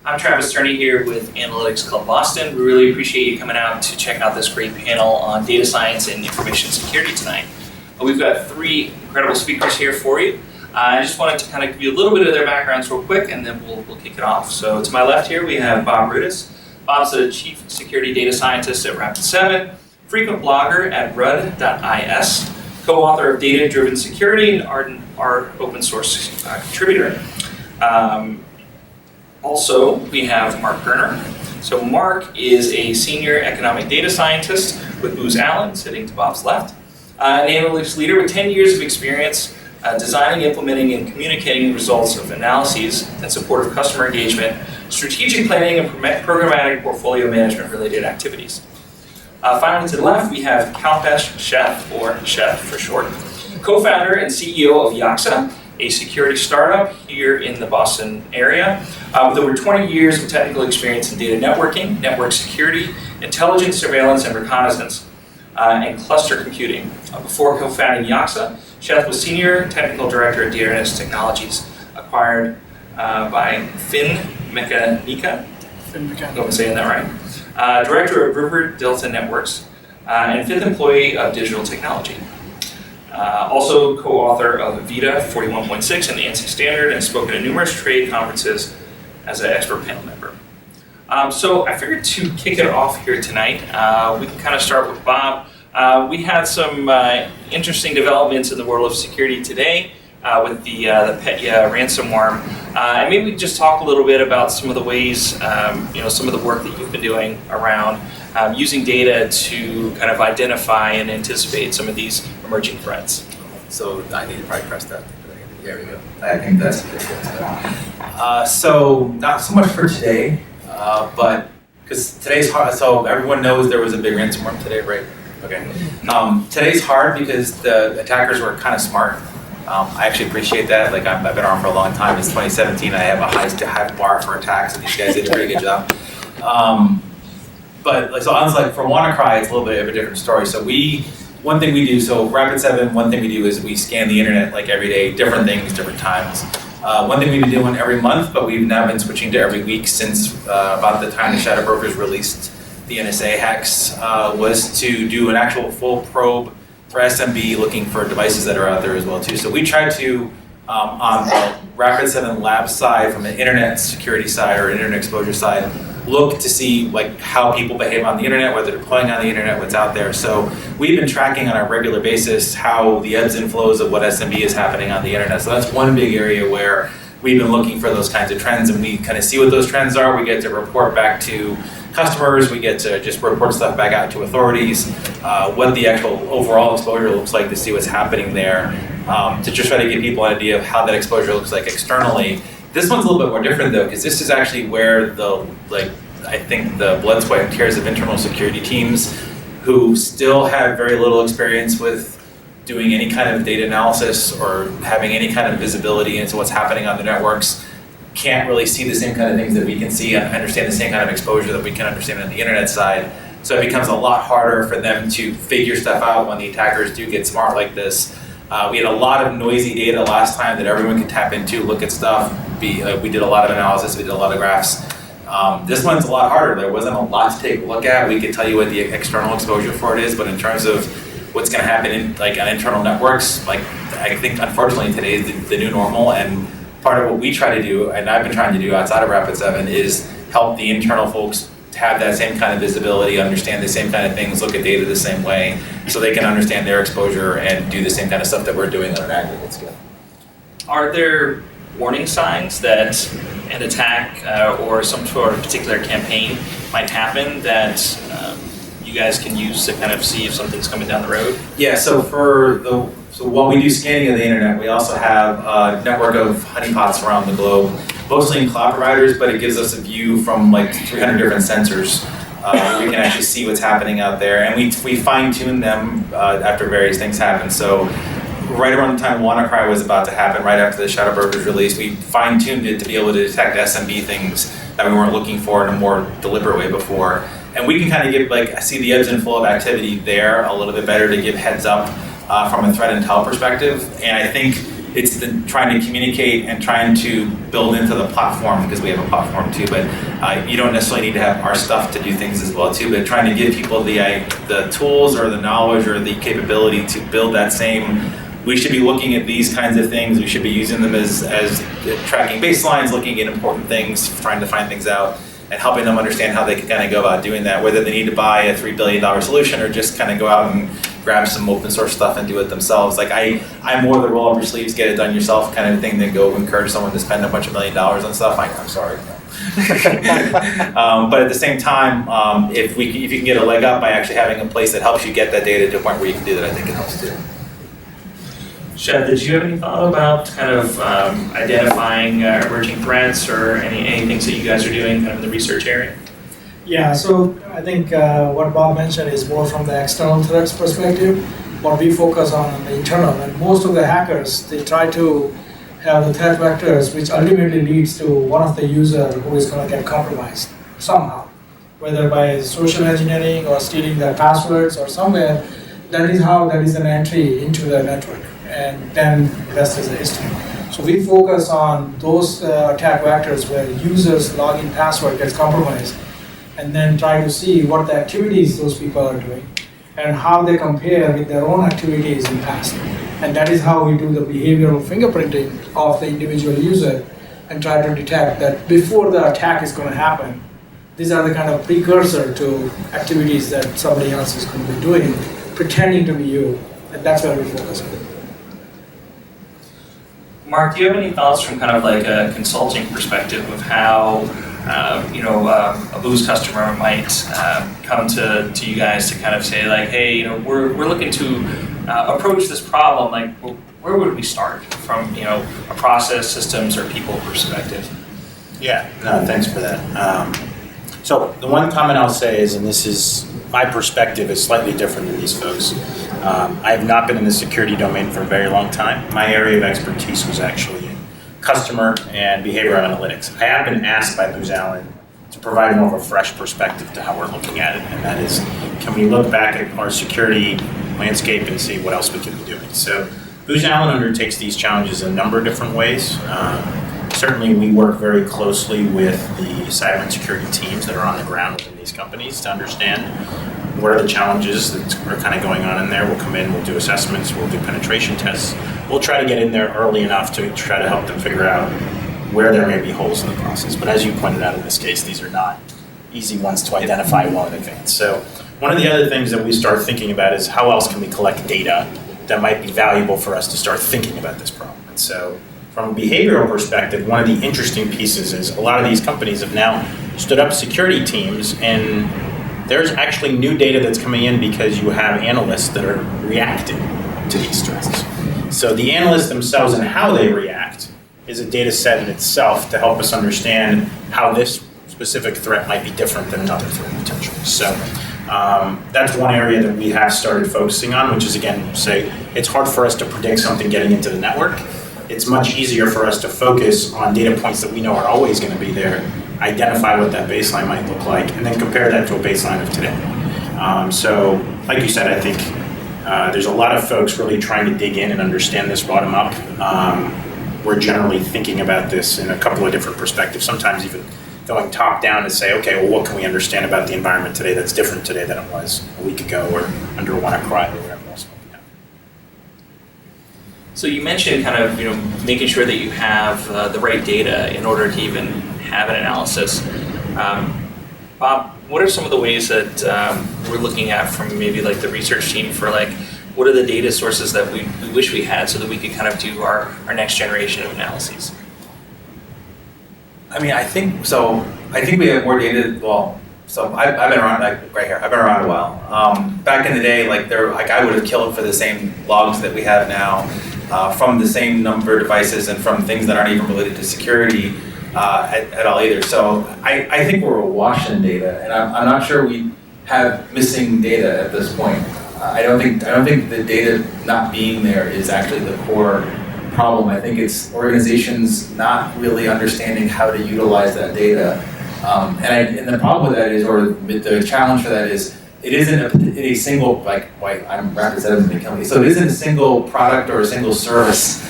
I'm Travis Turney here with Analytics.CLUB Boston. We really appreciate you coming out to check out this great panel on data science and information security tonight. We've got three incredible speakers here for you. I just wanted to kind of give you a little bit of their backgrounds real quick, and then we'll kick it off. So to my left here, we have Bob Rudis. Bob's a Chief Security Data Scientist at Rapid7, frequent blogger at rud.is, co-author of Data-Driven Security, and ardent open source contributor. Also, we have Mark Gerner. So Mark is a senior economic data scientist with Booz Allen, sitting to Bob's left, an analytics leader with 10 years of experience designing, implementing, and communicating results of analyses in support of customer engagement, strategic planning, and programmatic portfolio management related activities. Finally, to the left, we have Kalpesh Sheth, or Sheth for short, co-founder and CEO of Yaxa, a security startup here in the Boston area, with over 20 years of technical experience in data networking, network security, intelligence, surveillance, and reconnaissance, and cluster computing. Before co-founding Yaxa, Sheth was Senior Technical Director at DBIR Technologies, acquired by Finmechanica. I hope I'm saying that right. Director of River Delta Networks, and fifth employee of digital technology. Also co-author of VITA 41.6 and the ANSI standard, and spoken at numerous trade conferences as an expert panel member. So I figured to kick it off here tonight, we can kind of start with Bob. We had some interesting developments in the world of security today with the Petya ransomware. And maybe we can just talk a little bit about some of the ways, some of the work that you've been doing around using data to kind of identify and anticipate some of these emerging threats. So I need to probably press that. There we go. I think that's good. So not so much for today, but because today's hard. So everyone knows there was a big ransomware today, right? Okay. Today's hard because the attackers were kind of smart. I actually appreciate that. Like I've been around for a long time. It's 2017. I have a high bar for attacks, and these guys did a pretty good job. But like, so I was like, for WannaCry, it's a little bit of a different story. So one thing we do, so Rapid7, one thing we do is we scan the internet like every day, different things, different times. One thing we've been doing every month, but we've now been switching to every week since about the time the shadow brokers released the NSA hacks, was to do an actual full probe for SMB, looking for devices that are out there as well too. So we try to, on the Rapid7 lab side, from the internet security side or internet exposure side, look to see like how people behave on the internet, whether they're playing on the internet, what's out there. So we've been tracking on a regular basis how the ebbs and flows of what SMB is happening on the internet. So that's one big area where we've been looking for those kinds of trends, and we kind of see what those trends are. We get to report back to customers, we get to just report stuff back out to authorities, what the actual overall exposure looks like to see what's happening there, to just try to give people an idea of how that exposure looks like externally. This one's a little bit more different though, because this is actually where I think the blood, sweat, and tears of internal security teams who still have very little experience with doing any kind of data analysis or having any kind of visibility into what's happening on the networks can't really see the same kind of things that we can see and understand the same kind of exposure that we can understand on the internet side. So it becomes a lot harder for them to figure stuff out when the attackers do get smart like this. We had a lot of noisy data last time that everyone could tap into, look at stuff. We did a lot of analysis, we did a lot of graphs. This one's a lot harder. There wasn't a lot to take a look at. We could tell you what the external exposure for it is, but in terms of what's going to happen in on internal networks, I think unfortunately today is the new normal, and part of what we try to do, and I've been trying to do outside of Rapid7, is help the internal folks have that same kind of visibility, understand the same kind of things, look at data the same way, so they can understand their exposure and do the same kind of stuff that we're doing on an aggregate scale. Are there warning signs that an attack or some sort of particular campaign might happen that you guys can use to kind of see if something's coming down the road? Yeah, so while we do scanning of the internet, we also have a network of honeypots around the globe, mostly in cloud providers, but it gives us a view from like 300 different sensors. We can actually see what's happening out there, and we fine-tune them after various things happen. So right around the time WannaCry was about to happen, right after the shadow brokers released, we fine-tuned it to be able to detect SMB things that we weren't looking for in a more deliberate way before. And we can kind of give see the ebbs and flow of activity there a little bit better to give heads up from a threat intel perspective. And I think it's trying to communicate and trying to build into the platform, because we have a platform too, but you don't necessarily need to have our stuff to do things as well too, but trying to give people the tools or the knowledge or the capability to build that same, we should be looking at these kinds of things, we should be using them as tracking baselines, looking at important things, trying to find things out, and helping them understand how they can kind of go about doing that, whether they need to buy a $3 billion solution or just kind of go out and grab some open source stuff and do it themselves. Like I'm more the roll up your sleeves, get it done yourself kind of thing than go encourage someone to spend a bunch of $1 million on stuff. I'm sorry. But at the same time, if you can get a leg up by actually having a place that helps you get that data to a point where you can do that, I think it helps too. Shad, did you have any thought about kind of identifying emerging threats or any things that you guys are doing kind of in the research area? Yeah, so I think what Bob mentioned is more from the external threats perspective. What we focus on the internal, and most of the hackers, they try to have the threat vectors, which ultimately leads to one of the user who is going to get compromised somehow, whether by social engineering or stealing their passwords or somewhere. That is an entry into the network, and then the rest is a history. So we focus on those attack vectors where users' login password gets compromised, and then try to see what the activities those people are doing and how they compare with their own activities in the past. And that is how we do the behavioral fingerprinting of the individual user and try to detect that before the attack is going to happen, these are the kind of precursor to activities that somebody else is going to be doing, pretending to be you, and that's where we focus on. Mark, do you have any thoughts from kind of like a consulting perspective of how a Booz customer might come to you guys to kind of say like, hey, we're looking to approach this problem, like where would we start from a process, systems, or people perspective? Yeah, no, thanks for that. So the one comment I'll say is, and this is my perspective is slightly different than these folks. I have not been in the security domain for a very long time. My area of expertise was actually in customer and behavioral analytics. I have been asked by Booz Allen to provide more of a fresh perspective to how we're looking at it, and that is, can we look back at our security landscape and see what else we can be doing? So Booz Allen undertakes these challenges in a number of different ways. Certainly we work very closely with the cyber and security teams that are on the ground within these companies to understand what are the challenges that are kind of going on in there. We'll come in, we'll do assessments, we'll do penetration tests. We'll try to get in there early enough to try to help them figure out where there may be holes in the process. But as you pointed out in this case, these are not easy ones to identify well in advance. So one of the other things that we start thinking about is how else can we collect data that might be valuable for us to start thinking about this problem. And so from a behavioral perspective, one of the interesting pieces is a lot of these companies have now stood up security teams, and there's actually new data that's coming in because you have analysts that are reacting to these threats. So the analysts themselves and how they react is a data set in itself to help us understand how this specific threat might be different than another threat potentially. So that's one area that we have started focusing on, which is, again, say it's hard for us to predict something getting into the network. It's much easier for us to focus on data points that we know are always going to be there, identify what that baseline might look like, and then compare that to a baseline of today. So, like you said, I think there's a lot of folks really trying to dig in and understand this bottom up. We're generally thinking about this in a couple of different perspectives, sometimes even going top down to say, okay, well, what can we understand about the environment today that's different today than it was a week ago or under WannaCry or whatever else. So you mentioned kind of making sure that you have the right data in order to even have an analysis. Bob, what are some of the ways that we're looking at from maybe like the research team for like what are the data sources that we wish we had so that we could kind of do our next generation of analyses? I mean, I think we have more data. Well, so I've been around, like right here. I've been around a while. Back in the day, I would have killed for the same logs that we have now, from the same number of devices and from things that aren't even related to security at all either. So I think we're awash in data, and I'm not sure we have missing data at this point. I don't think the data not being there is actually the core problem. I think it's organizations not really understanding how to utilize that data. And the problem with that is, or the challenge for that is, it isn't a single, I'm Rapid7 company, so it isn't a single product or a single service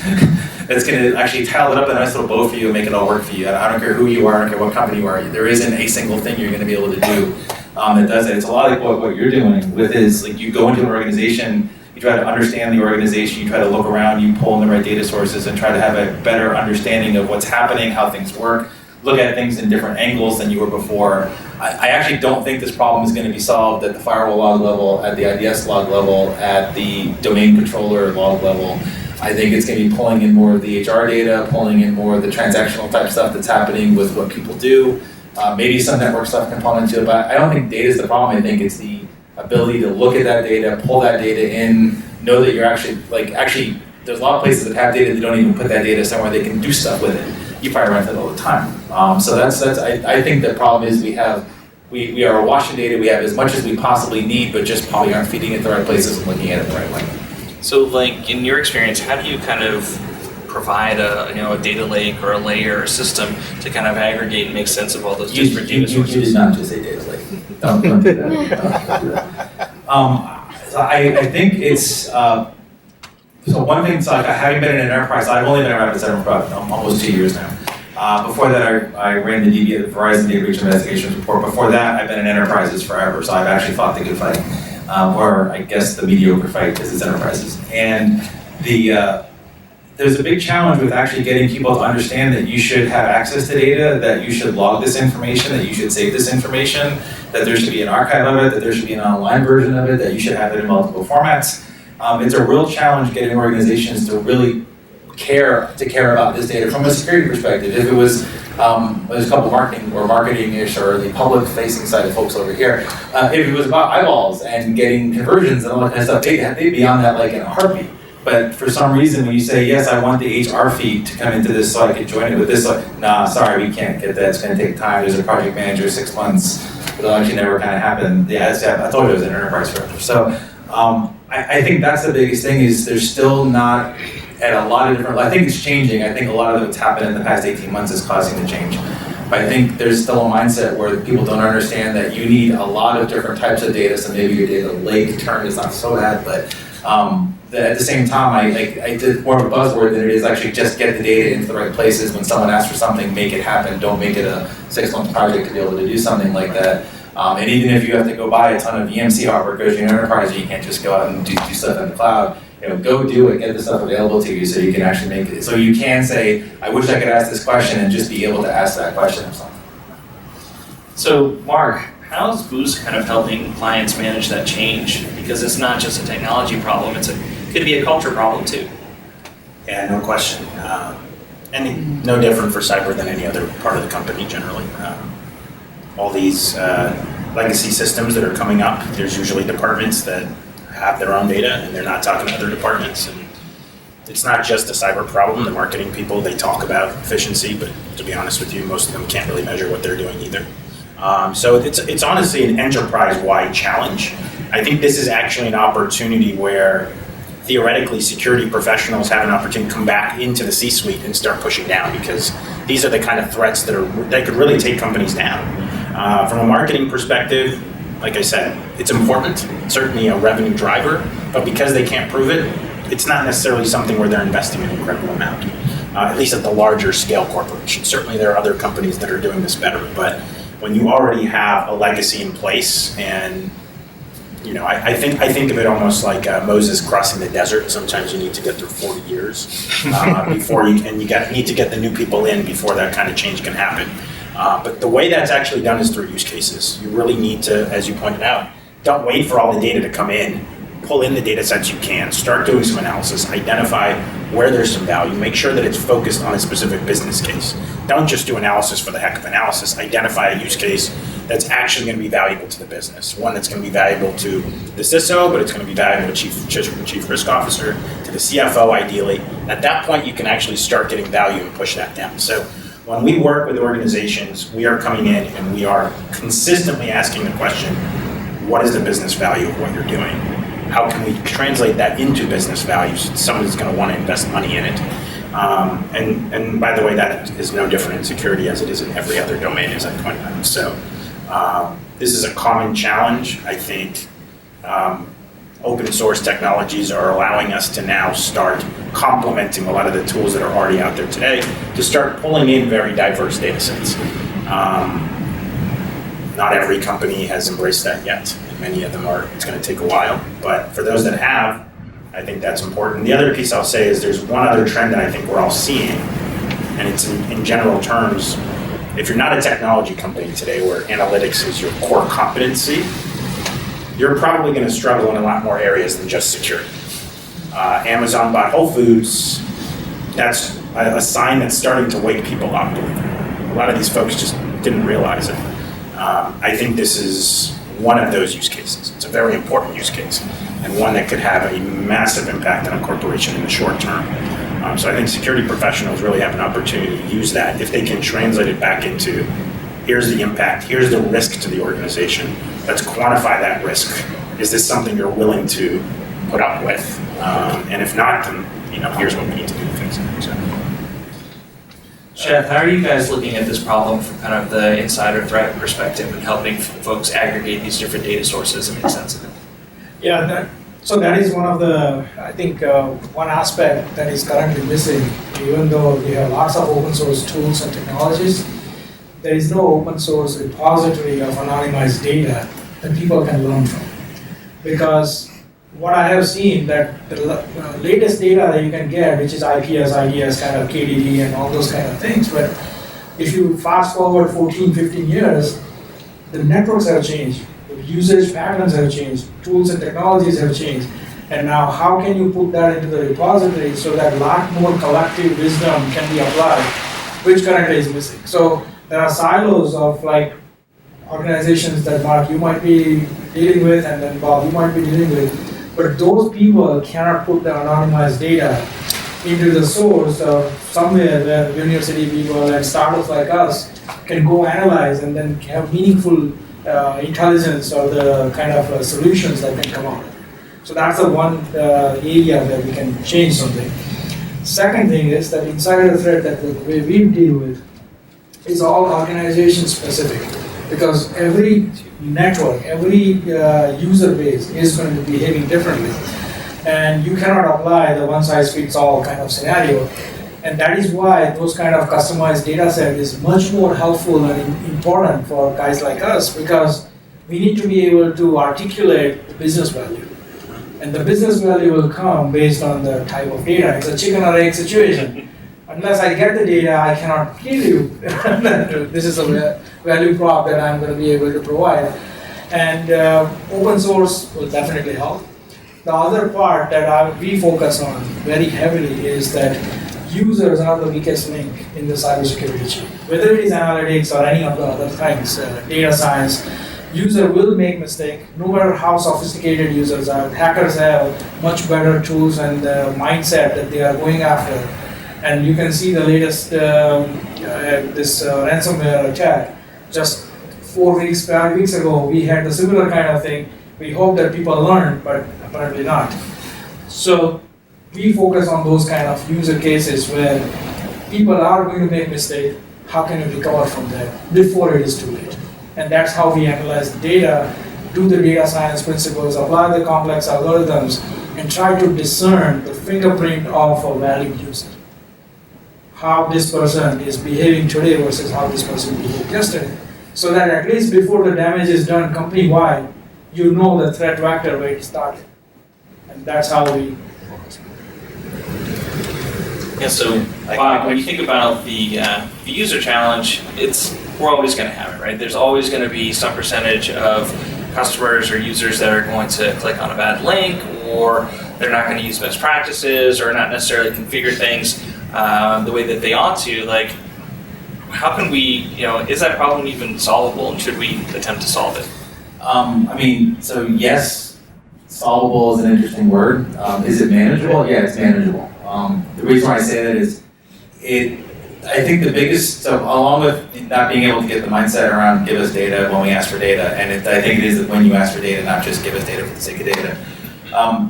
that's going to actually tile it up in a nice little bow for you and make it all work for you. I don't care who you are, I don't care what company you are. There isn't a single thing you're going to be able to do that does it. It's a lot like what you're doing with is like you go into an organization, you try to understand the organization, you try to look around, you pull in the right data sources and try to have a better understanding of what's happening, how things work, look at things in different angles than you were before. I actually don't think this problem is going to be solved at the firewall log level, at the IDS log level, at the domain controller log level. I think it's going to be pulling in more of the HR data, pulling in more of the transactional type stuff that's happening with what people do, maybe some network stuff component to it, but I don't think data is the problem. I think it's the ability to look at that data, pull that data in, know that you're actually, there's a lot of places that have data that don't even put that data somewhere they can do stuff with it. You probably run into that all the time. So I think the problem is we are washing data, we have as much as we possibly need, but just probably aren't feeding it the right places and looking at it the right way. So like in your experience, how do you kind of provide a data lake or a layer or system to kind of aggregate and make sense of all those disparate data sources? You did not just say data lake. Don't do that. Don't do that. So I think it's so one thing. So having been in an enterprise, I've only been in Rapid7 for about almost 2 years now. Before that, I ran the DBIR, the Verizon Data Breach Investigations Report. Before that, I've been in enterprises forever. So I've actually fought the good fight, or I guess the mediocre fight, because it's enterprises. And there's a big challenge with actually getting people to understand that you should have access to data, that you should log this information, that you should save this information, that there should be an archive of it, that there should be an online version of it, that you should have it in multiple formats. It's a real challenge getting organizations to really care about this data from a security perspective. If it was there's a couple marketing-ish or the public-facing side of folks over here, if it was about eyeballs and getting conversions and all that kind of stuff, they'd be on that like in a heartbeat. But for some reason, when you say, yes, I want the HR feed to come into this so I can join it with this, nah, sorry, we can't get that. It's going to take time. There's a project manager, 6 months. It'll actually never kind of happen. Yeah, I told you it was an enterprise forever. So I think that's the biggest thing is there's still not at a lot of different, I think it's changing. I think a lot of what's happened in the past 18 months is causing the change. But I think there's still a mindset where people don't understand that you need a lot of different types of data. So maybe your data lake term is not so bad, but at the same time, I did more of a buzzword than it is actually just get the data into the right places. When someone asks for something, make it happen. Don't make it a 6-month project to be able to do something like that. And even if you have to go buy a ton of EMC hardware because you're an enterprise, you can't just go out and do stuff in the cloud. Go do it, get the stuff available to you so you can actually make it. So you can say, I wish I could ask this question and just be able to ask that question or something. So Mark, how's Boost kind of helping clients manage that change? Because it's not just a technology problem, could be a culture problem too. Yeah, no question. And no different for cyber than any other part of the company generally. All these legacy systems that are coming up, there's usually departments that have their own data and they're not talking to other departments. And it's not just a cyber problem. The marketing people, they talk about efficiency, but to be honest with you, most of them can't really measure what they're doing either. So it's honestly an enterprise-wide challenge. I think this is actually an opportunity where theoretically security professionals have an opportunity to come back into the C-suite and start pushing down, because these are the kind of threats that could really take companies down. From a marketing perspective, like I said, it's important, certainly a revenue driver, but because they can't prove it, it's not necessarily something where they're investing an incredible amount, at least at the larger scale corporations. Certainly there are other companies that are doing this better, but when you already have a legacy in place, and I think of it almost like Moses crossing the desert. Sometimes you need to get through 40 years before you need to get the new people in before that kind of change can happen. But the way that's actually done is through use cases. You really need to, as you pointed out, don't wait for all the data to come in. Pull in the data sets you can, start doing some analysis, identify where there's some value, make sure that it's focused on a specific business case. Don't just do analysis for the heck of analysis. Identify a use case that's actually going to be valuable to the business. One that's going to be valuable to the CISO, but it's going to be valuable to Chief Risk Officer, to the CFO ideally. At that point, you can actually start getting value and push that down. So when we work with organizations, we are coming in and we are consistently asking the question, what is the business value of what you're doing? How can we translate that into business value so someone's going to want to invest money in it? And by the way, that is no different in security as it is in every other domain, as I pointed out. So this is a common challenge. I think open source technologies are allowing us to now start complementing a lot of the tools that are already out there today to start pulling in very diverse data sets. Not every company has embraced that yet. Many of them are, it's going to take a while, but for those that have, I think that's important. The other piece I'll say is there's one other trend that I think we're all seeing, and it's in general terms. If you're not a technology company today where analytics is your core competency, you're probably going to struggle in a lot more areas than just security. Amazon bought Whole Foods. That's a sign that's starting to wake people up. A lot of these folks just didn't realize it. I think this is one of those use cases. It's a very important use case and one that could have a massive impact on a corporation in the short term. So I think security professionals really have an opportunity to use that if they can translate it back into here's the impact, here's the risk to the organization. Let's quantify that risk. Is this something you're willing to put up with? And if not, then here's what we need to do to fix it. So. Chef, how are you guys looking at this problem from kind of the insider threat perspective and helping folks aggregate these different data sources and make sense of it? Yeah, so that is one of the, I think, one aspect that is currently missing. Even though we have lots of open source tools and technologies, there is no open source repository of anonymized data that people can learn from. Because what I have seen that the latest data that you can get, which is IPS, IDS, kind of KDD and all those kind of things, but if you fast forward 14, 15 years, the networks have changed, the usage patterns have changed, tools and technologies have changed, and now how can you put that into the repository so that a lot more collective wisdom can be applied, which currently is missing. So there are silos of like organizations that Mark, you might be dealing with, and then Bob, you might be dealing with. But those people cannot put the anonymized data into the source of somewhere where university people and startups like us can go analyze and then have meaningful intelligence or the kind of solutions that can come out. So that's the one area where we can change something. Second thing is that insider threat that the way we deal with is all organization specific. Because every network, every user base is going to be behaving differently. And you cannot apply the one-size-fits-all kind of scenario. And that is why those kind of customized data set is much more helpful and important for guys like us, because we need to be able to articulate the business value. And the business value will come based on the type of data. It's a chicken or egg situation. Unless I get the data, I cannot tell you this is a value prop that I'm going to be able to provide. And open source will definitely help. The other part that we focus on very heavily is that users are the weakest link in the cybersecurity chain. Whether it is analytics or any of the other things, data science, user will make mistake, no matter how sophisticated users are. Hackers have much better tools and mindset that they are going after. And you can see the latest this ransomware attack. Just 5 weeks ago, we had a similar kind of thing. We hope that people learn, but apparently not. So we focus on those kind of user cases where people are going to make mistakes. How can you recover from that before it is too late? And that's how we analyze the data, do the data science principles, apply the complex algorithms, and try to discern the fingerprint of a valid user. How this person is behaving today versus how this person behaved yesterday. So that at least before the damage is done company-wide, you know the threat vector where it started. And that's how we focus. Yeah, so Bob, when you think about the user challenge, we're always going to have it, right? There's always going to be some percentage of customers or users that are going to click on a bad link, or they're not going to use best practices, or not necessarily configure things the way that they ought to. Like, how can we, is that problem even solvable, and should we attempt to solve it? So yes, solvable is an interesting word. Is it manageable? Yeah, it's manageable. The reason why I say that is, I think the biggest, so along with not being able to get the mindset around give us data when we ask for data, and I think it is that when you ask for data, not just give us data for the sake of data.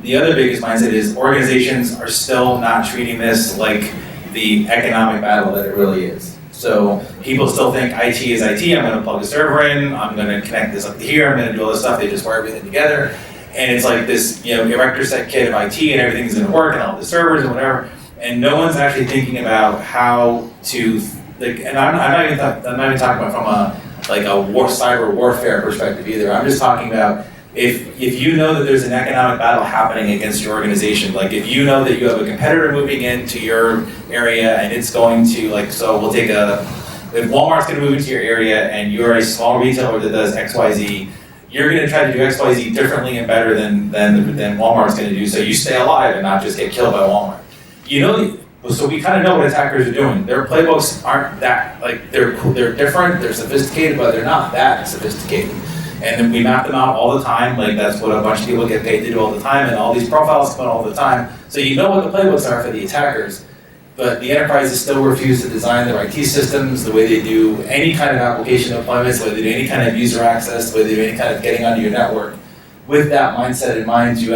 The other biggest mindset is organizations are still not treating this like the economic battle that it really is. So people still think IT is IT, I'm going to plug a server in, I'm going to connect this up here, I'm going to do all this stuff, they just wire everything together. and it's like this, erector set kit of IT and everything's gonna work and all the servers and whatever, and no one's actually thinking about how to, and I'm not even talking about from a cyber warfare perspective either. I'm just talking about if you know that there's an economic battle happening against your organization, like if you know that you have a competitor moving into your area and it's going to so we'll take if Walmart's going to move into your area and you're a small retailer that does XYZ, you're going to try to do XYZ differently and better than Walmart's going to do, so you stay alive and not just get killed by Walmart. So we kind of know what attackers are doing. Their playbooks aren't that, they're different, they're sophisticated, but they're not that sophisticated. And then we map them out all the time, that's what a bunch of people get paid to do all the time, and all these profiles come out all the time. So you know what the playbooks are for the attackers, but the enterprises still refuse to design their IT systems the way they do any kind of application deployments, the way they do any kind of user access, the way they do any kind of getting onto your network. With that mindset in mind, you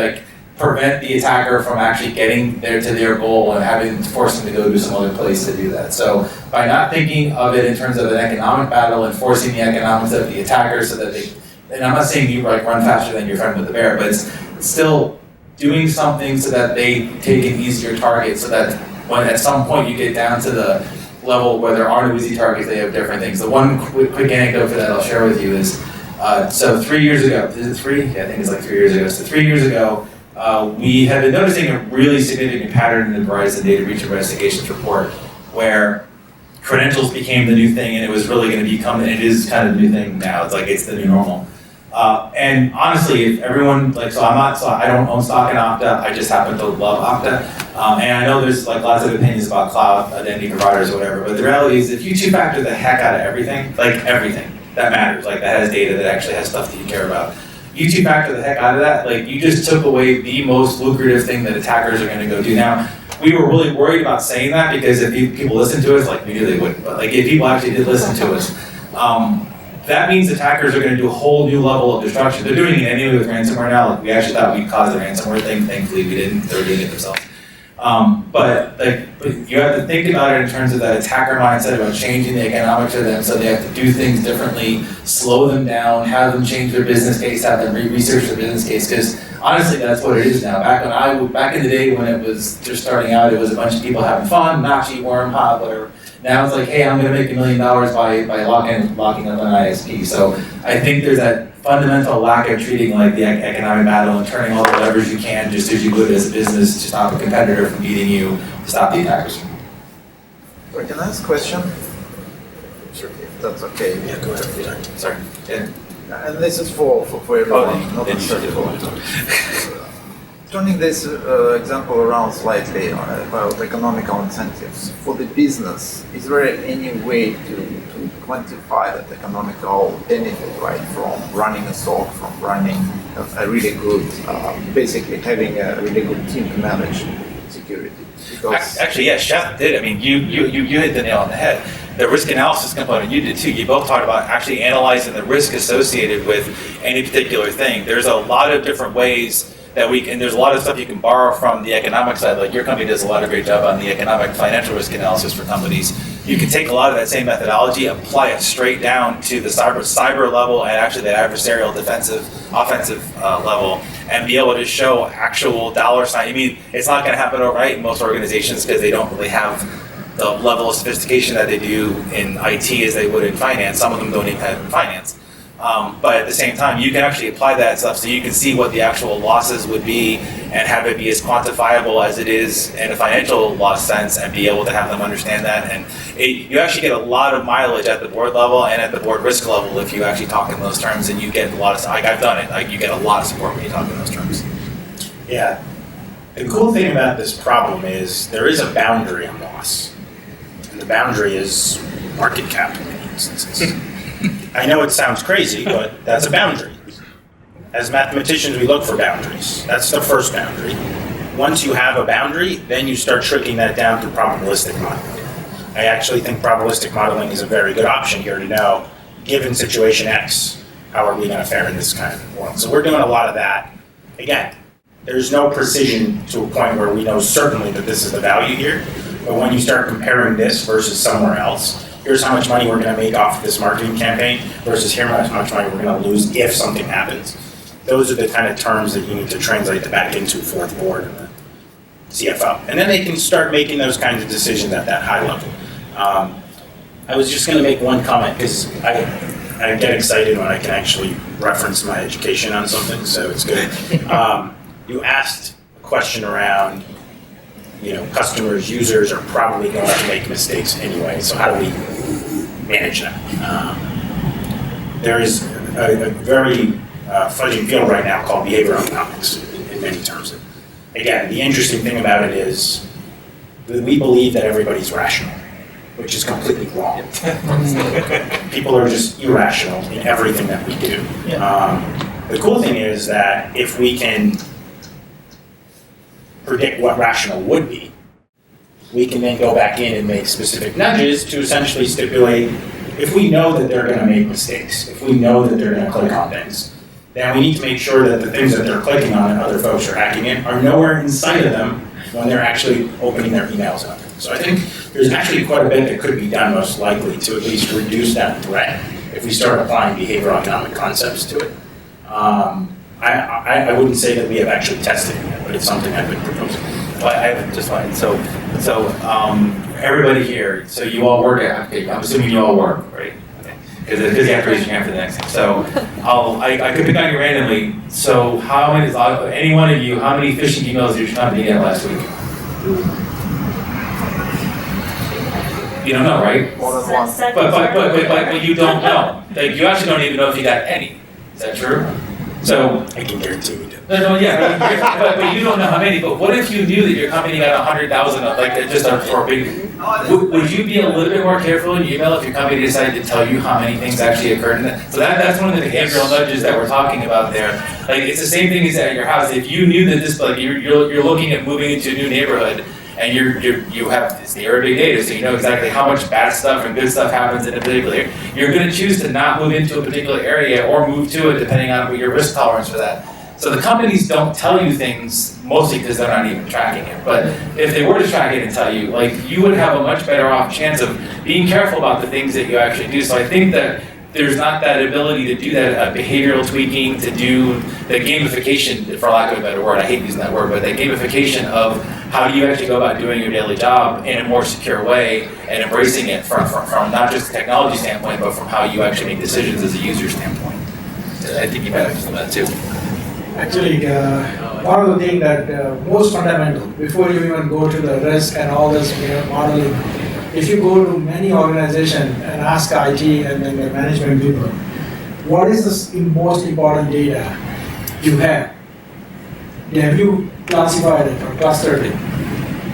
prevent the attacker from actually getting there to their goal and having to force them to go to some other place to do that. So by not thinking of it in terms of an economic battle and forcing the economics of the attacker so that and I'm not saying you run faster than your friend with the bear, but it's still doing something so that they take an easier target, so that when at some point you get down to the level where there are no easy targets, they have different things. The one quick anecdote for that I'll share with you is, so 3 years ago, is it 3? Yeah, I think it's 3 years ago. So 3 years ago, we had been noticing a really significant pattern in the Verizon data breach investigations report where credentials became the new thing, and it was really going to become, and it is kind of the new thing now. It's the new normal. And honestly, if everyone, I don't own stock in Okta, I just happen to love Okta. And I know there's lots of opinions about cloud identity providers or whatever, but the reality is if you two-factor the heck out of everything, everything that matters, that has data, that actually has stuff that you care about, you two-factor the heck out of that, you just took away the most lucrative thing that attackers are going to go do. Now, we were really worried about saying that because if people listen to us, we knew they wouldn't, but if people actually did listen to us, that means attackers are going to do a whole new level of destruction. They're doing it anyway with ransomware now. We actually thought we'd caused the ransomware thing. Thankfully, we didn't. They were doing it themselves. But you have to think about it in terms of that attacker mindset about changing the economics of them, so they have to do things differently, slow them down, have them change their business case, have them research their business case. Because honestly, that's what it is now. Back in the day when it was just starting out, it was a bunch of people having fun, Nachi, worm, pop, whatever. Now it's hey, I'm going to make $1 million by locking up an ISP. So I think there's that fundamental lack of treating the economic battle and turning all the levers you can just as you would as a business to stop a competitor from beating you, to stop the attackers. Sorry, can I ask a question? Sure, if that's okay. Yeah, go ahead. Sorry. Yeah. And this is for everyone, not necessarily for turning this example around slightly about economical incentives. For the business, is there any way to quantify that economical benefit, right, from running a SOC, from running a really good, basically having a really good team to manage security? Because actually, yeah, Chef did. You hit the nail on the head. The risk analysis component, you did too. You both talked about actually analyzing the risk associated with any particular thing. There's a lot of different ways that and there's a lot of stuff you can borrow from the economic side. Your company does a lot of great job on the economic financial risk analysis for companies. You can take a lot of that same methodology, apply it straight down to the cyber level and actually the adversarial defensive, offensive level, and be able to show actual dollar sign. It's not going to happen overnight in most organizations because they don't really have the level of sophistication that they do in IT as they would in finance. Some of them don't even have it in finance. But at the same time, you can actually apply that stuff so you can see what the actual losses would be and have it be as quantifiable as it is in a financial loss sense and be able to have them understand that. And you actually get a lot of mileage at the board level and at the board risk level if you actually talk in those terms, and you get a lot of, I've done it, you get a lot of support when you talk in those terms. Yeah. The cool thing about this problem is there is a boundary on loss. And the boundary is market cap in many instances. I know it sounds crazy, but that's a boundary. As mathematicians, we look for boundaries. That's the first boundary. Once you have a boundary, then you start shrinking that down through probabilistic modeling. I actually think probabilistic modeling is a very good option here to know, given situation X, how are we going to fare in this kind of world. So we're doing a lot of that. Again, there's no precision to a point where we know certainly that this is the value here, but when you start comparing this versus somewhere else, here's how much money we're going to make off of this marketing campaign versus here's how much money we're going to lose if something happens. those are the kind of terms that you need to translate that back into for the board and the CFO. And then they can start making those kinds of decisions at that high level. I was just going to make one comment because I get excited when I can actually reference my education on something, so it's good. You asked a question around, customers, users are probably going to make mistakes anyway, so how do we manage that? There is a very fuzzy field right now called behavioral economics in many terms. Again, the interesting thing about it is that we believe that everybody's rational, which is completely wrong. People are just irrational in everything that we do. The cool thing is that if we can predict what rational would be, we can then go back in and make specific nudges to essentially stipulate if we know that they're going to make mistakes, if we know that they're going to click on things, then we need to make sure that the things that they're clicking on and other folks are hacking in are nowhere in sight of them when they're actually opening their emails up. So I think there's actually quite a bit that could be done most likely to at least reduce that threat if we start applying behavioral economic concepts to it. I wouldn't say that we have actually tested it yet, but it's something I've been proposing. Well, I have just one. So everybody here, so you all work at, okay, I'm assuming you all work, right? Because you have to raise your hand for the next thing. So I could pick on you randomly. So how many, any one of you, how many phishing emails did your company get last week? You don't know, right? More than one. But you don't know. Like, you actually don't even know if you got any. Is that true? So I can guarantee we do. No, yeah, but you don't know how many. But what if you knew that your company got 100,000, like just for a big? Would you be a little bit more careful in your email if your company decided to tell you how many things actually occurred in that? So that's one of the behavioral nudges that we're talking about there. Like, it's the same thing as at your house. If you knew that this, like, you're looking at moving into a new neighborhood, and you have this neighborhood big data, so you know exactly how much bad stuff and good stuff happens in a particular area. You're going to choose to not move into a particular area or move to it depending on your risk tolerance for that. So the companies don't tell you things mostly because they're not even tracking it. But if they were to track it and tell you, like, you would have a much better off chance of being careful about the things that you actually do. So I think that there's not that ability to do that behavioral tweaking, to do the gamification, for lack of a better word, I hate using that word, but the gamification of how do you actually go about doing your daily job in a more secure way and embracing it from not just a technology standpoint, but from how you actually make decisions as a user standpoint. I think you might have some of that too. Actually, one of the things that most fundamental, before you even go to the risk and all this modeling, if you go to many organizations and ask IT and then the management people, what is the most important data you have? Have you classified it or clustered it?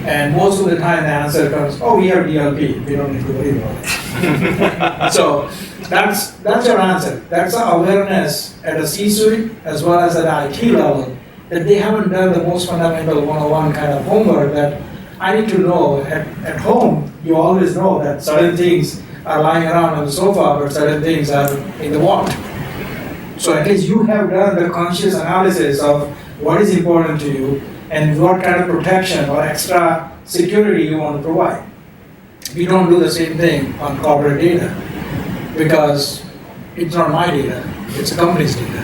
And most of the time the answer comes, oh, we have DLP, we don't need to worry about it. So that's your answer. That's the awareness at a C-suite as well as at IT level, that they haven't done the most fundamental 101 kind of homework that I need to know. At home, you always know that certain things are lying around on the sofa, but certain things are in the vault. So at least you have done the conscious analysis of what is important to you and what kind of protection or extra security you want to provide. We don't do the same thing on corporate data because it's not my data, it's a company's data.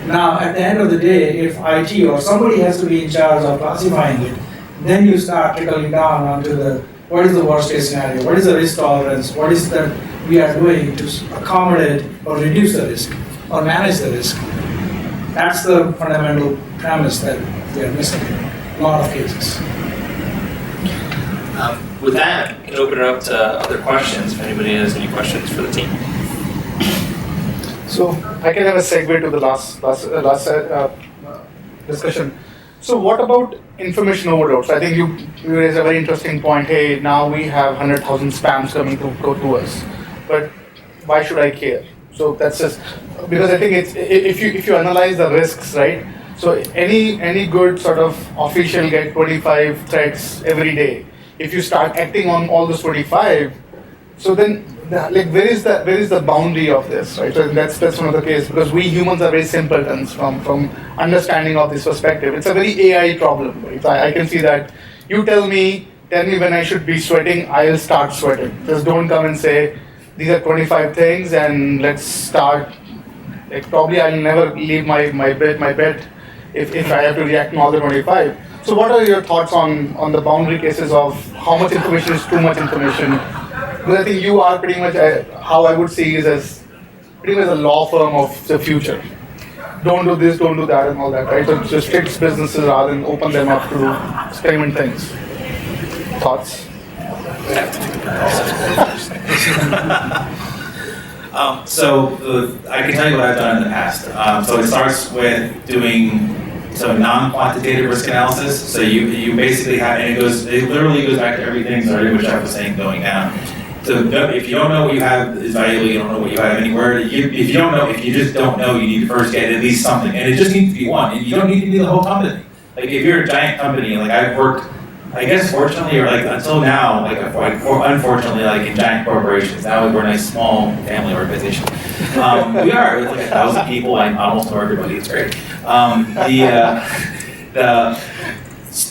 Now, at the end of the day, if IT or somebody has to be in charge of classifying it, then you start trickling down onto the, what is the worst case scenario, what is the risk tolerance, what is that we are doing to accommodate or reduce the risk or manage the risk. That's the fundamental premise that we are missing in a lot of cases. With that, we can open it up to other questions, if anybody has any questions for the team. So I can have a segue to the last discussion. So what about information overload? So I think you raised a very interesting point. Hey, now we have 100,000 spams coming to go to us, but why should I care? So that's just because I think it's if you analyze the risks, right? So any good sort of official get 25 threats every day. If you start acting on all those 25, so then where is the boundary of this, right? So that's one of the case because we humans are very simpletons from understanding of this perspective. It's a very AI problem, right? I can see that. You tell me when I should be sweating, I'll start sweating. Just don't come and say these are 25 things and let's start Like probably I'll never leave my bed if I have to react to all the 25. So what are your thoughts on the boundary cases of how much information is too much information? Because I think you are pretty much, how I would see is as pretty much a law firm of the future. Don't do this, don't do that, and all that, right? So just fix businesses rather than open them up to experiment things. Thoughts? I can tell you what I've done in the past. So it starts with doing some non-quantitative risk analysis. So you basically have, and it literally goes back to everything starting with Jeff was saying going down. So if you don't know what you have is valuable, you don't know what you have anywhere. If you just don't know, you need to first get at least something. And it just needs to be one. And you don't need to be the whole company. Like if you're a giant company, like I've worked, I guess fortunately, or like until now, like unfortunately, like in giant corporations. Now we're a nice small family organization. We are with like 1,000 people. I almost know everybody. It's great.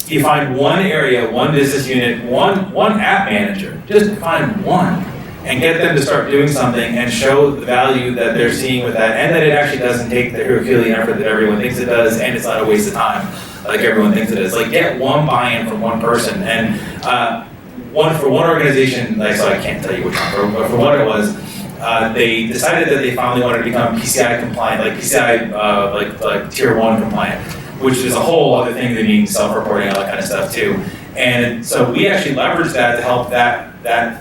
You find one area, one business unit, one app manager. Just find one and get them to start doing something and show the value that they're seeing with that, and that it actually doesn't take the Herculean effort that everyone thinks it does, and it's not a waste of time like everyone thinks it is. Like get one buy-in from one person, and one organization. So I can't tell you which one, but for what it was, they decided that they finally wanted to become PCI compliant, like PCI like tier 1 compliant, which is a whole other thing than being self-reporting, all that kind of stuff too. And so we actually leveraged that to help that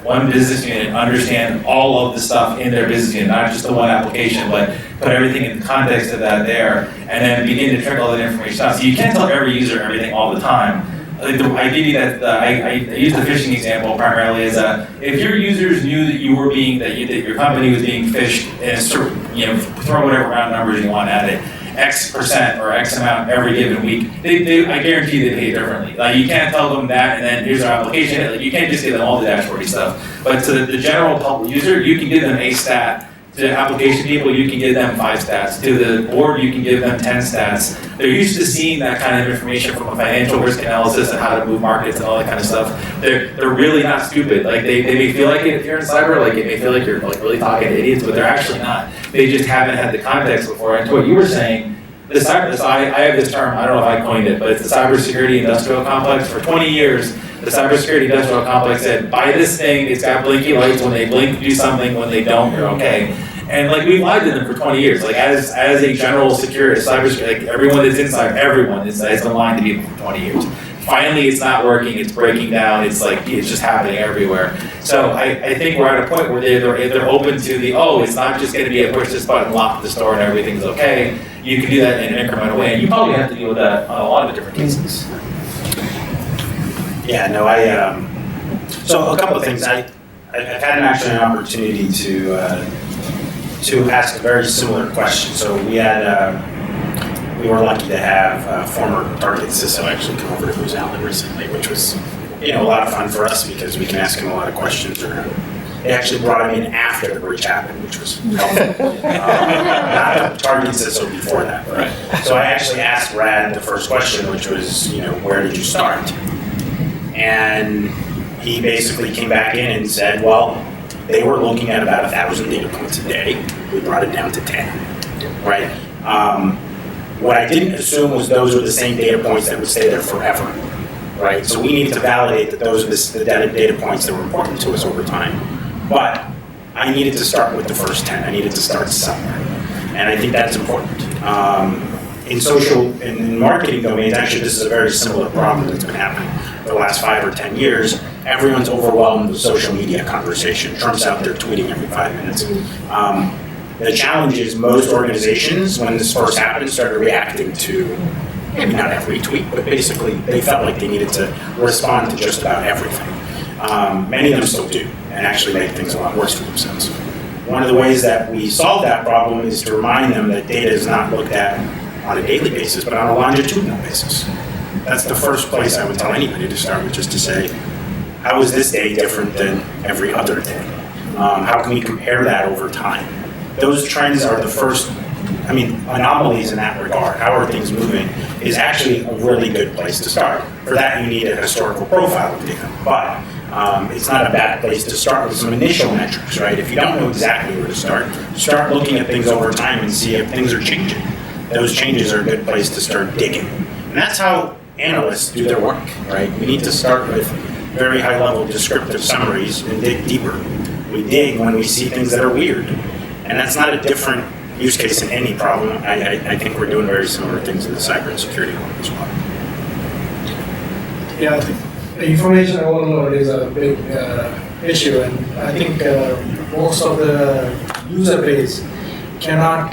one business unit understand all of the stuff in their business unit, not just the one application, but put everything in the context of that there, and then begin to trickle that information out. So you can't tell every user everything all the time. I give you that. I use the phishing example primarily as if your users knew that you were that your company was being phished, and throw whatever round numbers you want at it, X% or X amount every given week, I guarantee they pay differently. Like you can't tell them that, and then here's our application. Like you can't just give them all the dashboardy stuff. But to the general public user, you can give them a stat. To the application people, you can give them 5 stats. To the board, you can give them 10 stats. They're used to seeing that kind of information from a financial risk analysis and how to move markets and all that kind of stuff. They're really not stupid. Like they may feel like it if you're in cyber, like it may feel like you're like really talking to idiots, but they're actually not. They just haven't had the context before. And to what you were saying, I have this term, I don't know if I coined it, but it's the cybersecurity industrial complex. For 20 years, the cybersecurity industrial complex said, buy this thing, it's got blinky lights, when they blink, do something, when they don't, you're okay. And like we've lied to them for 20 years. Like as a general security, cybersecurity, like everyone that's inside, everyone has been lying to people for 20 years. Finally, it's not working, it's breaking down, it's just happening everywhere. So I think we're at a point where they're open to it's not just gonna be a push this button, lock the store, and everything's okay. You can do that in an incremental way, and you probably have to deal with that on a lot of the different cases. Yeah, no, so a couple of things. I've had an opportunity to ask a very similar question. So we were lucky to have former target CISO actually come over to Booz Allen recently, which was a lot of fun for us because we can ask him a lot of questions. They actually brought him in after the breach happened, which was helpful. Not a target CISO before that. Right? So I actually asked Rad the first question, which was, where did you start? And he basically came back in and said, well, they were looking at about 1,000 data points a day. We brought it down to 10, right? What I didn't assume was those were the same data points that would stay there forever, right? So we needed to validate that those are the data points that were important to us over time. But I needed to start with the first 10. I needed to start somewhere. And I think that's important. In social and marketing domains, actually this is a very similar problem that's been happening for the last 5 or 10 years. Everyone's overwhelmed with social media conversation. Trump's out there tweeting every 5 minutes. The challenge is most organizations, when this first happened, started reacting to, maybe not every tweet, but basically they felt like they needed to respond to just about everything. Many of them still do, and actually make things a lot worse for themselves. One of the ways that we solve that problem is to remind them that data is not looked at on a daily basis, but on a longitudinal basis. That's the first place I would tell anybody to start with, just to say, how is this day different than every other day? How can we compare that over time? Those trends are the first, anomalies in that regard. How are things moving is actually a really good place to start. For that, you need a historical profile of data. But it's not a bad place to start with some initial metrics, right? If you don't know exactly where to start looking at things over time and see if things are changing. Those changes are a good place to start digging. And that's how analysts do their work, right? We need to start with very high-level descriptive summaries and dig deeper. We dig when we see things that are weird. And that's not a different use case in any problem. I think we're doing very similar things in the cybersecurity world as well. Yeah, I think information overload is a big issue, and I think most of the user base cannot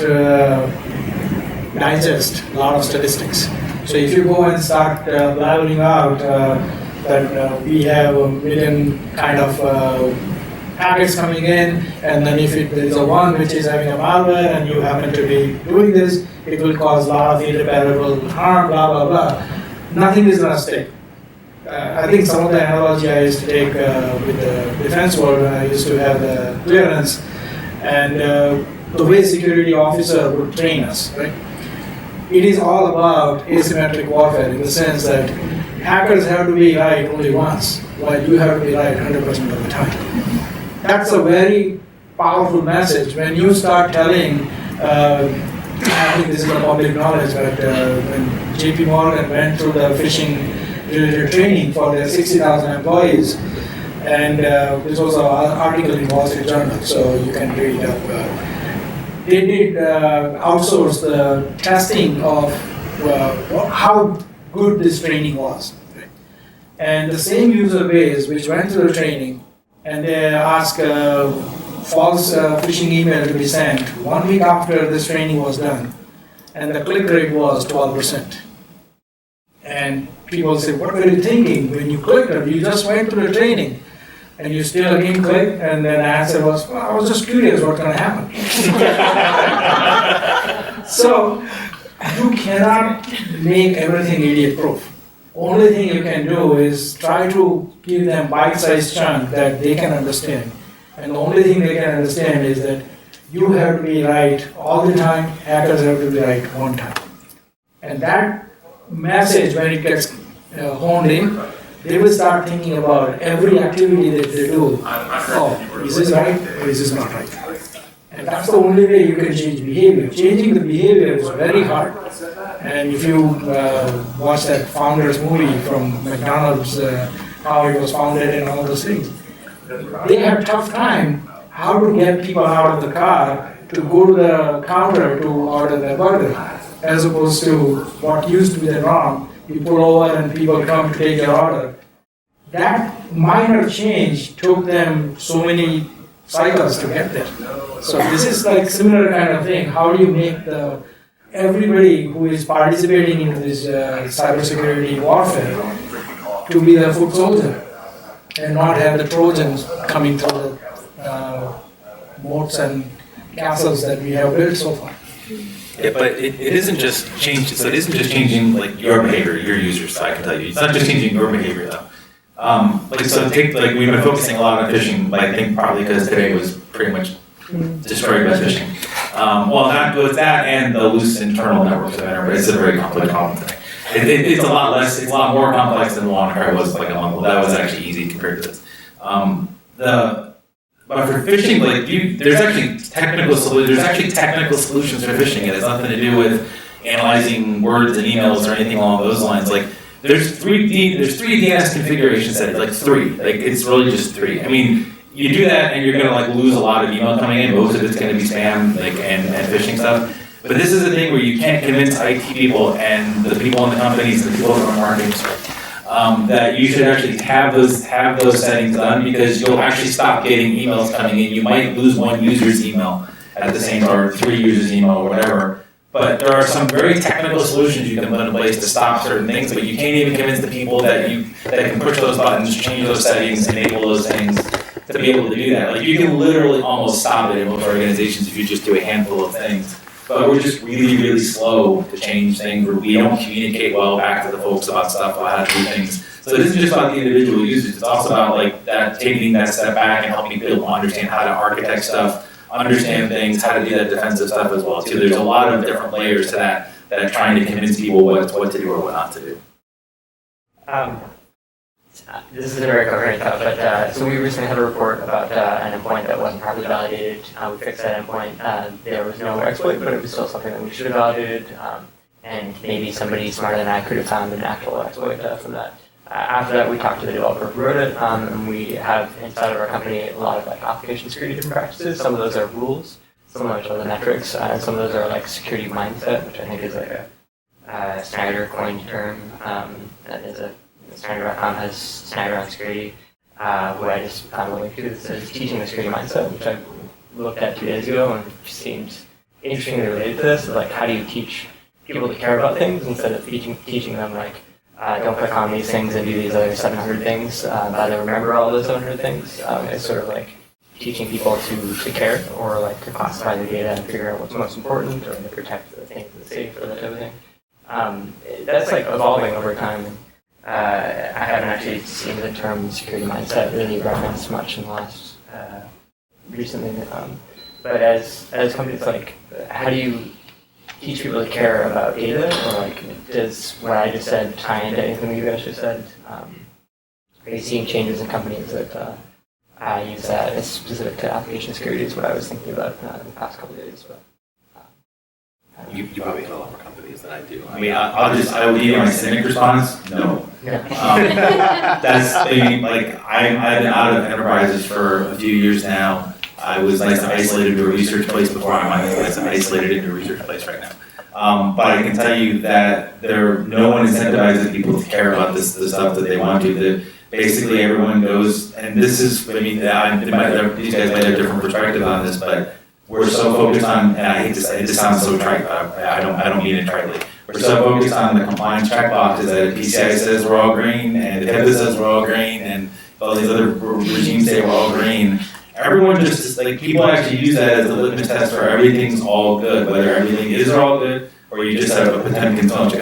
digest a lot of statistics. So if you go and start blabbering out that we have a million kind of packets coming in, and then if there is a one which is having a malware and you happen to be doing this, it will cause a lot of irreparable harm, blah, blah, blah. Nothing is going to stick. I think some of the analogy I used to take with the defense world when I used to have the clearance, and the way security officer would train us, right? It is all about asymmetric warfare in the sense that hackers have to be right only once, while you have to be right 100% of the time. That's a very powerful message. When you start telling, I think this is a public knowledge, but when JP Morgan went through the phishing related training for their 60,000 employees, and this was an article in Wall Street Journal, so you can read it up. They did outsource the testing of how good this training was. Right? And the same user base which went through the training, and they asked false phishing email to be sent 1 week after this training was done, and the click rate was 12%. And people say, what were you thinking when you clicked it? You just went through the training and you still again click, and then the answer was, well, I was just curious what's going to happen. So you cannot make everything idiot proof. Only thing you can do is try to give them bite-sized chunk that they can understand. And the only thing they can understand is that you have to be right all the time, hackers have to be right one time. And that message, when it gets honed in, they will start thinking about every activity that they do. Oh, is this right or is this not right? And that's the only way you can change behavior. Changing the behavior is very hard. And if you watch that founder's movie from McDonald's, how it was founded and all those things, they had a tough time how to get people out of the car to go to the counter to order their burger, as opposed to what used to be the norm. You pull over and people come to take your order. That minor change took them so many cycles to get there. So this is like similar kind of thing. How do you make everybody who is participating in this cybersecurity warfare to be the foot soldier and not have the Trojans coming through the moats and castles that we have built so far? Yeah, but it isn't just changing. So it isn't just changing like your behavior, your users. So I can tell you, it's not just changing your behavior though. We've been focusing a lot on phishing, but I think probably because today was pretty much destroyed by phishing. Not with that and the loose internal networks of enterprise. It's a very complex problem today. It's a lot more complex than the WannaCry was like a month ago. That was actually easy compared to this. But for phishing, there's actually technical solutions for phishing. It has nothing to do with analyzing words and emails or anything along those lines. There's three DNS configuration settings, it's really just three. I mean, you do that and you're gonna lose a lot of email coming in. Most of it's gonna be spam, and phishing stuff. But this is a thing where you can't convince IT people and the people in the companies and the people from marketing that you should actually have those settings done, because you'll actually stop getting emails coming in. You might lose one user's email at the same, or 3 users' email or whatever. But there are some very technical solutions you can put in place to stop certain things, but you can't even convince the people that can push those buttons, change those settings, enable those things to be able to do that. You can literally almost stop it in most organizations if you just do a handful of things. But we're just really, really slow to change things, or we don't communicate well back to the folks about stuff, about how to do things. So this isn't just about the individual users, it's also about taking that step back and helping people understand how to architect stuff, understand things, how to do that defensive stuff as well too. There's a lot of different layers to that are trying to convince people what to do or what not to do. this is a very coherent thought, but so we recently had a report about an endpoint that wasn't properly validated. We fixed that endpoint. There was no exploit, but it was still something that we should have validated. And maybe somebody smarter than I could have found an actual exploit from that. After that, we talked to the developer who wrote it, and we have inside of our company a lot of like application security different practices. Some of those are rules, some of those are the metrics, and some of those are like security mindset, which I think is like a Snyder coined term. That is Snyder.com has Snyder on security, who I just found a link to. It says teaching the security mindset, which I looked at 2 days ago and it seemed interestingly related to this. Like, how do you teach people to care about things instead of teaching them like, don't click on these things and do these other 700 things, but to remember all those 700 things. It's sort of like teaching people to care, or like to classify the data and figure out what's most important, or to protect the things that's safe, or that type of thing. That's like evolving over time. I haven't actually seen the term security mindset really referenced much in the last recently. But as companies, like, how do you teach people to care about data, or like, does what I just said tie into anything you guys just said? Are you seeing changes in companies that use that as specific to application security? Is what I was thinking about in the past couple of days. But You probably hit a lot more companies than I do. I mean, I will give you my cynic response. No. I mean, like, I've been out of enterprises for a few years now. I was nice and isolated into a research place before. I'm nice and isolated into a research place right now. But I can tell you that no one incentivizes people to care about the stuff that they want to. Basically, everyone goes, and this is, I mean, these guys might have a different perspective on this, but we're so focused on, and I hate to say, this sounds so trite, but I don't mean it tritely. We're so focused on the compliance checkboxes that PCI says we're all green, and HIPAA says we're all green, and all these other regimes say we're all green. Everyone just, like, people actually use that as a litmus test for everything's all good, whether everything is all good, or you just have a Potemkin tunnel.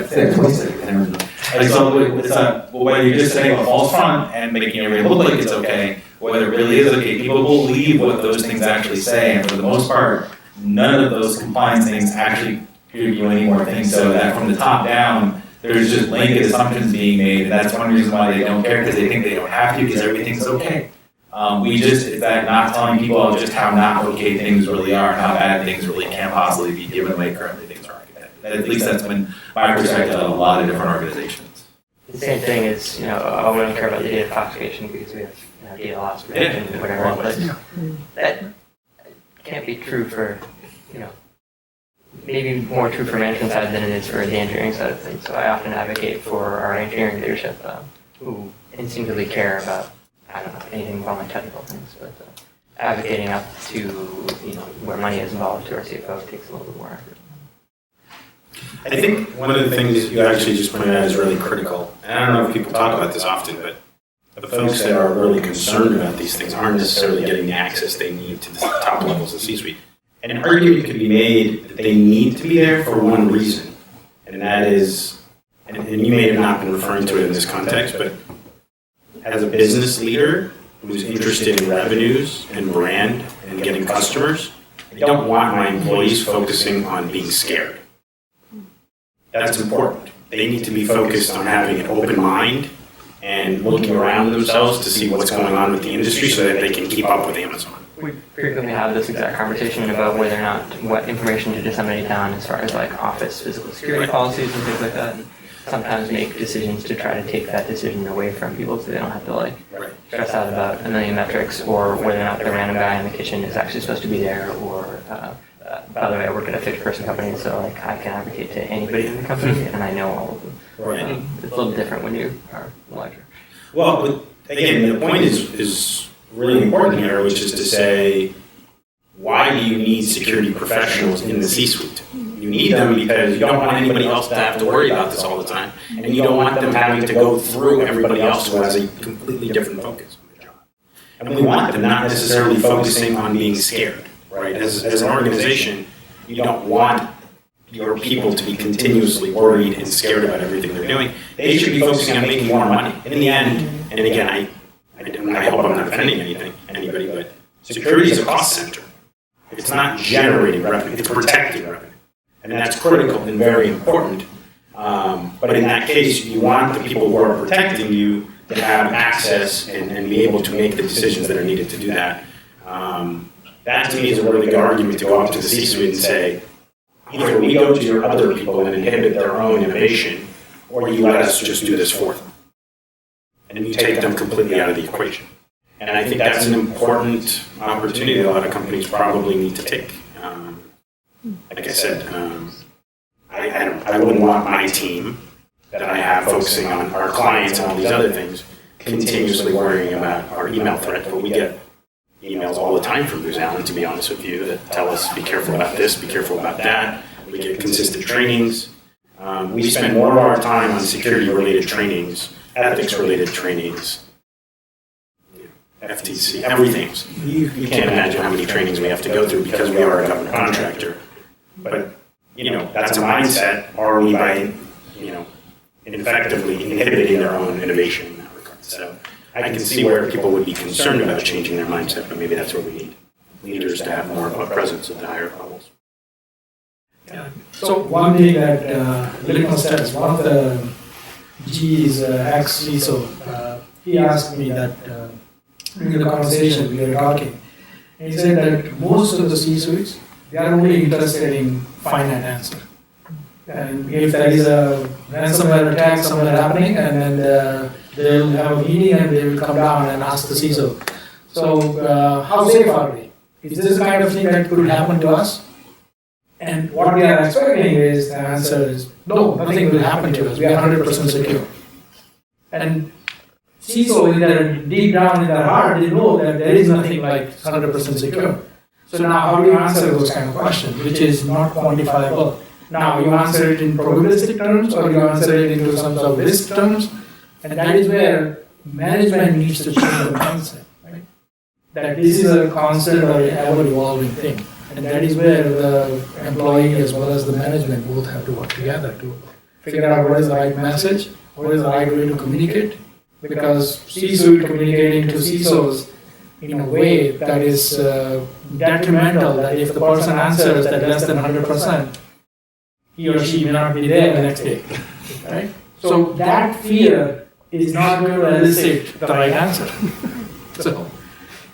Like, so it's not, whether you're just setting a false front and making everything look like it's okay, whether it really is okay, people believe what those things actually say, and for the most part, none of those compliance things actually give you any more things, so that from the top down, there's just blanket assumptions being made, and that's one reason why they don't care, because they think they don't have to, because everything's okay. It's that not telling people just how not okay things really are, and how bad things really can possibly be, given the way currently things are. At least that's been my perspective on a lot of different organizations. The same thing is, we don't care about the data classification because we have data loss prevention and whatever. But that can't be true for, maybe more true for management side than it is for the engineering side of things. So I often advocate for our engineering leadership who instinctively care about, anything involving technical things, but advocating up to, where money is involved to our CFO takes a little bit more effort. I think one of the things you actually just pointed out is really critical. And I don't know if people talk about this often, but the folks that are really concerned about these things aren't necessarily getting the access they need to the top levels of C-suite. And an argument could be made that they need to be there for one reason, and that is, and you may have not been referring to it in this context, but as a business leader who's interested in revenues and brand and getting customers, I don't want my employees focusing on being scared. That's important. They need to be focused on having an open mind and looking around themselves to see what's going on with the industry so that they can keep up with Amazon. We frequently have this exact conversation about whether or not what information to disseminate down as far as like office physical security policies and things like that. And sometimes make decisions to try to take that decision away from people so they don't have to stress out about a million metrics, or whether or not the random guy in the kitchen is actually supposed to be there, or by the way, I work at a fixed person company, so I can advocate to anybody in the company, and I know all of them. Right. It's a little different when you are larger. Well, again, the point is really important here, which is to say, why do you need security professionals in the C-suite? You need them because you don't want anybody else to have to worry about this all the time, and you don't want them having to go through everybody else who has a completely different focus on their job. And we want them not necessarily focusing on being scared. Right? As an organization, you don't want your people to be continuously worried and scared about everything they're doing. They should be focusing on making more money. And in the end, and again, I hope I'm not offending anybody, but security is a cost center. It's not generating revenue, it's protecting revenue. And that's critical and very important. But in that case, you want the people who are protecting you to have access and be able to make the decisions that are needed to do that. That to me is a really good argument to go up to the C-suite and say, either we go to your other people and inhibit their own innovation, or you let us just do this for them. And you take them completely out of the equation. And I think that's an important opportunity that a lot of companies probably need to take. Like I said, I wouldn't want my team that I have focusing on our clients and all these other things continuously worrying about our email threat, but we get emails all the time from Booz Allen, to be honest with you, that tell us be careful about this, be careful about that. We get consistent trainings. We spend more of our time on security-related trainings, ethics-related trainings, FTC, everything. You can't imagine how many trainings we have to go through because we are a government contractor. But, that's a mindset. Are we by, effectively inhibiting their own innovation in that regard? So I can see where people would be concerned about changing their mindset, but maybe that's where we need leaders to have more of a presence at the higher levels. Yeah. So one thing that Litmus says, one of the G's ex-CISO, he asked me that in the conversation we were talking, and he said that most of the C-suites, they are only interested in finite answer. And if there is a ransomware attack somewhere happening, and then they'll have a meeting and they will come down and ask the CISO, so how safe are we? Is this the kind of thing that could happen to us? And what we are expecting is, the answer is, no, nothing will happen to us. We are 100% secure. And CISO, in their deep down in their heart, they know that there is nothing like 100% secure. So now how do you answer those kind of questions, which is not quantifiable? Now you answer it in probabilistic terms, or you answer it into some sort of risk terms, and that is where management needs to change the mindset, right? That this is a constant or ever-evolving thing. And that is where the employee as well as the management both have to work together to figure out what is the right message, what is the right way to communicate. Because C-suite communicating to CISOs in a way that is detrimental, that if the person answers that less than 100%, he or she may not be there the next day, right? So that fear is not going to elicit the right answer. So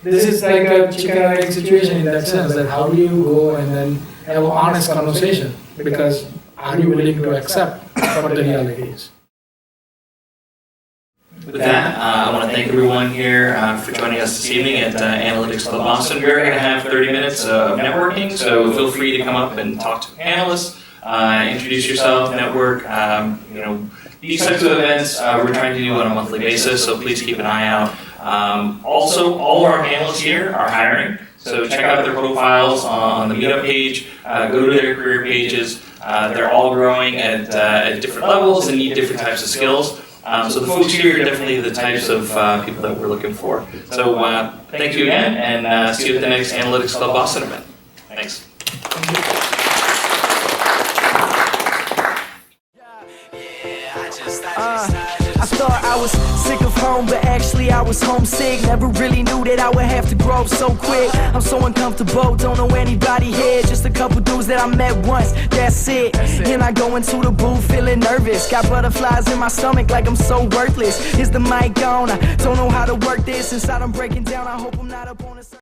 this is like a chicken and egg situation in that sense, that how do you go and then have an honest conversation? Because are you willing to accept what the reality is? With that, I want to thank everyone here for joining us this evening at Analytics.CLUB Boston. We're going to have 30 minutes of networking, so feel free to come up and talk to panelists, introduce yourself, network. These types of events we're trying to do on a monthly basis, so please keep an eye out. Also, all of our panelists here are hiring, so check out their profiles on the Meetup page, go to their career pages. They're all growing at different levels and need different types of skills. So the folks here are definitely the types of people that we're looking for. So thank you again, and see you at the next Analytics.CLUB Boston event. Thanks. I thought I was sick of home, but actually I was homesick. Never really knew that I would have to grow up so quick. I'm so uncomfortable, don't know anybody here. Just a couple dudes that I met once, that's it. And I go into the booth feeling nervous. Got butterflies in my stomach like I'm so worthless. Is the mic on? I don't know how to work this. Inside I'm breaking down, I hope I'm not up on the